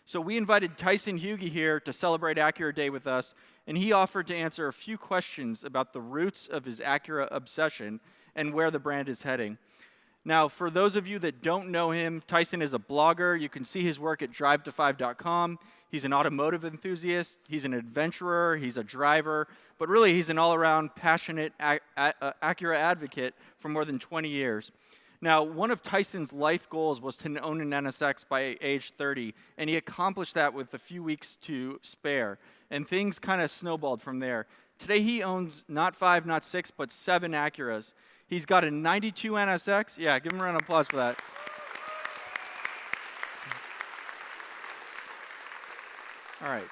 So we invited Tyson Hugie here to celebrate Acura Day with us, and he offered to answer a few questions about the roots of his Acura obsession and where the brand is heading. Now, for those of you that don't know him, Tyson is a blogger. You can see his work at drive25.com. He's an automotive enthusiast. He's an adventurer. He's a driver. But really, he's an all-around passionate Acura advocate for more than 20 years. Now, one of Tyson's life goals was to own an NSX by age 30, and he accomplished that with a few weeks to spare. And things kind of snowballed from there. Today, he owns not 5, not 6, but 7 Acuras. He's got a 92 NSX. Yeah, give him a round of applause for that. All right.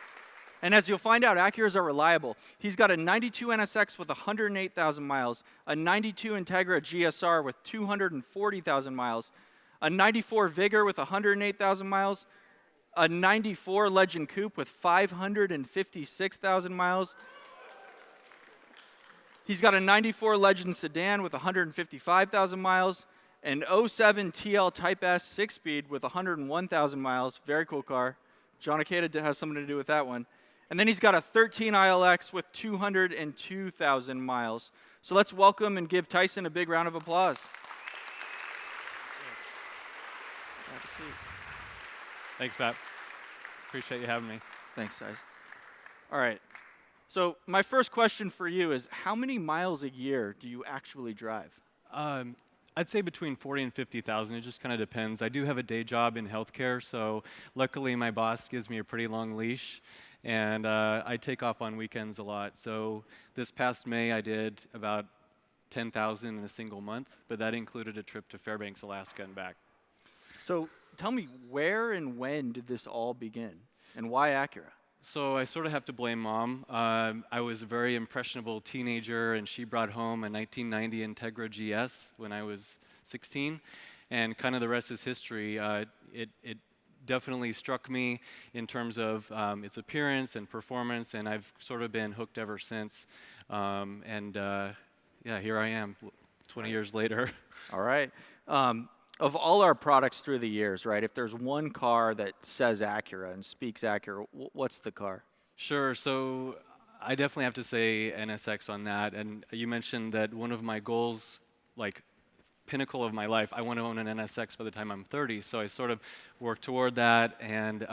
And as you'll find out, Acuras are reliable. He's got a 92 NSX with 108,000 miles, a 92 Integra GSR with 240,000 miles, a 94 Vigor with 108,000 miles, a 94 Legend Coupe with 556,000 miles. He's got a 94 Legend Sedan with 155,000 miles, an 07 TL Type S 6-speed with 101,000 miles. Very cool car. John Ikeda has something to do with that one. And then he's got a 13 ILX with 202,000 miles. So let's welcome and give Tyson a big round of applause. Have a seat. Thanks, Pat. Appreciate you having me. Thanks, Tyson. All right. So my first question for you is, how many miles a year do you actually drive? I'd say between 40 and 50,000. It just kind of depends. I do have a day job in healthcare, so luckily my boss gives me a pretty long leash. And I take off on weekends a lot. So this past May, I did about 10,000 in a single month, but that included a trip to Fairbanks, Alaska, and back. So tell me, where and when did this all begin, and why Acura? So I sort of have to blame Mom. I was a very impressionable teenager, and she brought home a 1990 Integra GS when I was 16, and kind of the rest is history. It definitely struck me in terms of its appearance and performance, and I've sort of been hooked ever since. Yeah, here I am, 20 years later. All right. Of all our products through the years, right, if there's one car that says Acura and speaks Acura, what's the car? Sure. So I definitely have to say NSX on that. And you mentioned that one of my goals, like pinnacle of my life, I want to own an NSX by the time I'm 30. So I sort of worked toward that. And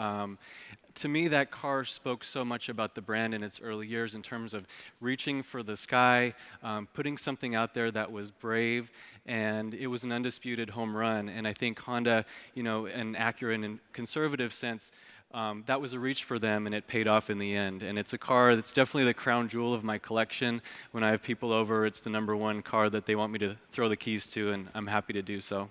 to me, that car spoke so much about the brand in its early years in terms of reaching for the sky, putting something out there that was brave, and it was an undisputed home run. And I think Honda, you know, and Acura in a conservative sense, that was a reach for them, and it paid off in the end. And it's a car that's definitely the crown jewel of my collection. When I have people over, it's the #1 car that they want me to throw the keys to, and I'm happy to do so.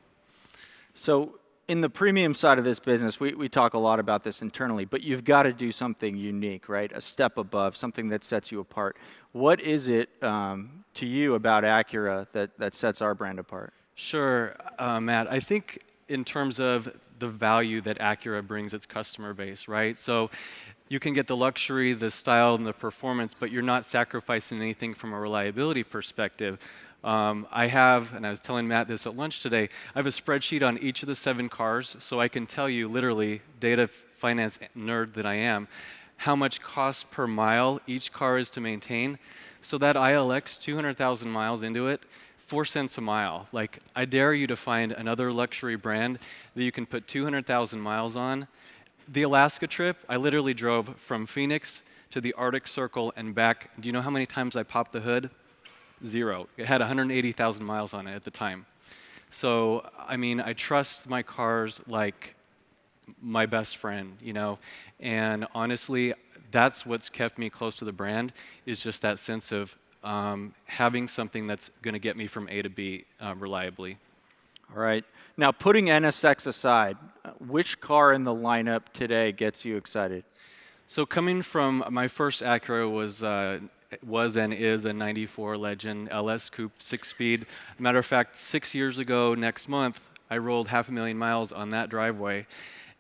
So in the premium side of this business, we talk a lot about this internally, but you've got to do something unique, right? A step above, something that sets you apart. What is it to you about Acura that sets our brand apart? Sure, Matt. I think in terms of the value that Acura brings its customer base, right? So you can get the luxury, the style, and the performance, but you're not sacrificing anything from a reliability perspective. I have, and I was telling Matt this at lunch today, I have a spreadsheet on each of the 7 cars, so I can tell you literally, data finance nerd that I am, how much cost per mile each car is to maintain. So that ILX, 200,000 miles into it, 4 cents a mile. Like, I dare you to find another luxury brand that you can put 200,000 miles on. The Alaska trip, I literally drove from Phoenix to the Arctic Circle and back. Do you know how many times I popped the hood? 0. It had 180,000 miles on it at the time. So, I mean, I trust my cars like my best friend, you know, and honestly, that's what's kept me close to the brand, is just that sense of having something that's going to get me from A to B reliably. All right. Now, putting NSX aside, which car in the lineup today gets you excited? So coming from my first Acura was and is a 94 Legend LS Coupe 6-speed. Matter of fact, 6 years ago next month, I rolled 500,000 miles on that driveway.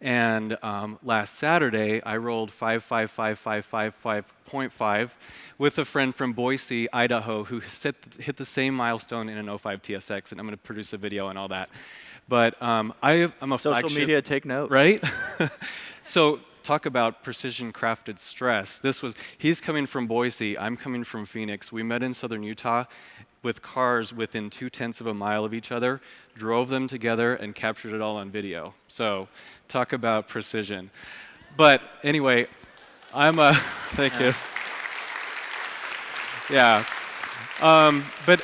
And last Saturday, I rolled 55555.5 with a friend from Boise, Idaho, who hit the same milestone in an 05 TSX, and I'm going to produce a video and all that. But I'm a social flagship, media, take note. right? So talk about precision crafted stress. He's coming from Boise, I'm coming from Phoenix. We met in southern Utah with cars within 0.2 of a mile of each other, drove them together, and captured it all on video. So talk about precision. But anyway, thank you. Yeah. But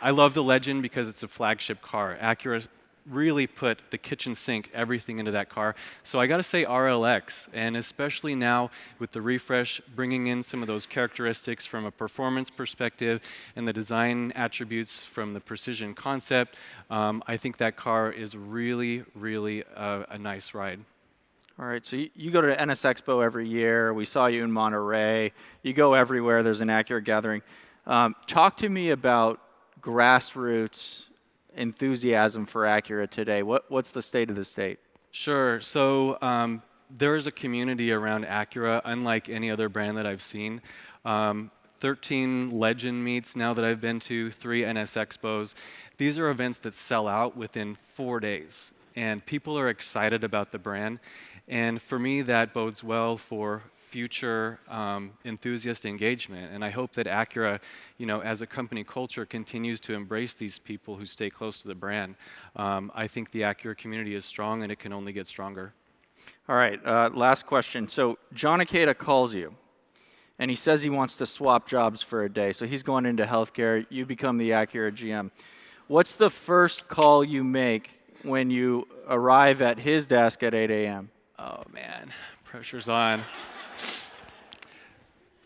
I love the Legend because it's a flagship car. Acura really put the kitchen sink, everything into that car. So I got to say RLX, and especially now with the refresh, bringing in some of those characteristics from a performance perspective and the design attributes from the precision concept, I think that car is really, really a nice ride. All right, so you go to NS Expo every year. We saw you in Monterey. You go everywhere. There's an Acura gathering. Talk to me about grassroots enthusiasm for Acura today. What's the state of the state? Sure. So there is a community around Acura, unlike any other brand that I've seen. 13 Legend meets now that I've been to, 3 NS Expos. These are events that sell out within 4 days, and people are excited about the brand. And for me, that bodes well for future enthusiast engagement. And I hope that Acura, as a company culture, continues to embrace these people who stay close to the brand. I think the Acura community is strong, and it can only get stronger. All right, last question. So John Ikeda calls you, and he says he wants to swap jobs for a day. So he's going into healthcare. You become the Acura GM. What's the first call you make when you arrive at his desk at 8 a.m.? Oh, man, pressure's on.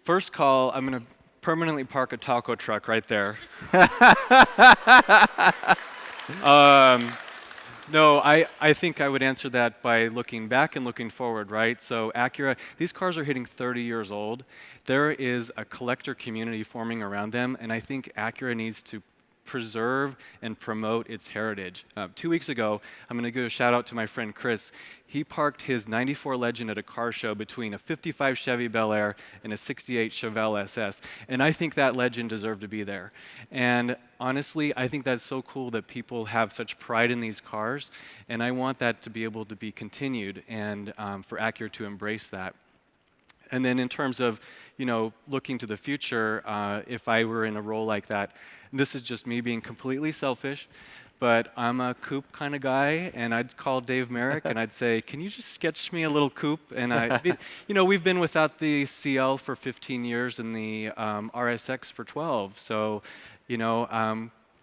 First call, I'm going to permanently park a taco truck right there. No, I think I would answer that by looking back and looking forward, right? So Acura, these cars are hitting 30 years old. There is a collector community forming around them, and I think Acura needs to preserve and promote its heritage. 2 weeks ago, I'm going to give a shout out to my friend Chris. He parked his 94 Legend at a car show between a 55 Chevy Bel Air and a 68 Chevelle SS, and I think that Legend deserved to be there. And honestly, I think that's so cool that people have such pride in these cars, and I want that to be able to be continued and for Acura to embrace that. And then in terms of, looking to the future, if I were in a role like that, this is just me being completely selfish, but I'm a coupe kind of guy, and I'd call Dave Merrick and I'd say, can you just sketch me a little coupe? And we've been without the CL for 15 years and the RSX for 12. So,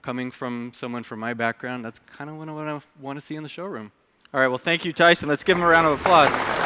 coming from someone from my background, that's kind of what I want to see in the showroom. All right, well, thank you, Tyson. Let's give him a round of applause.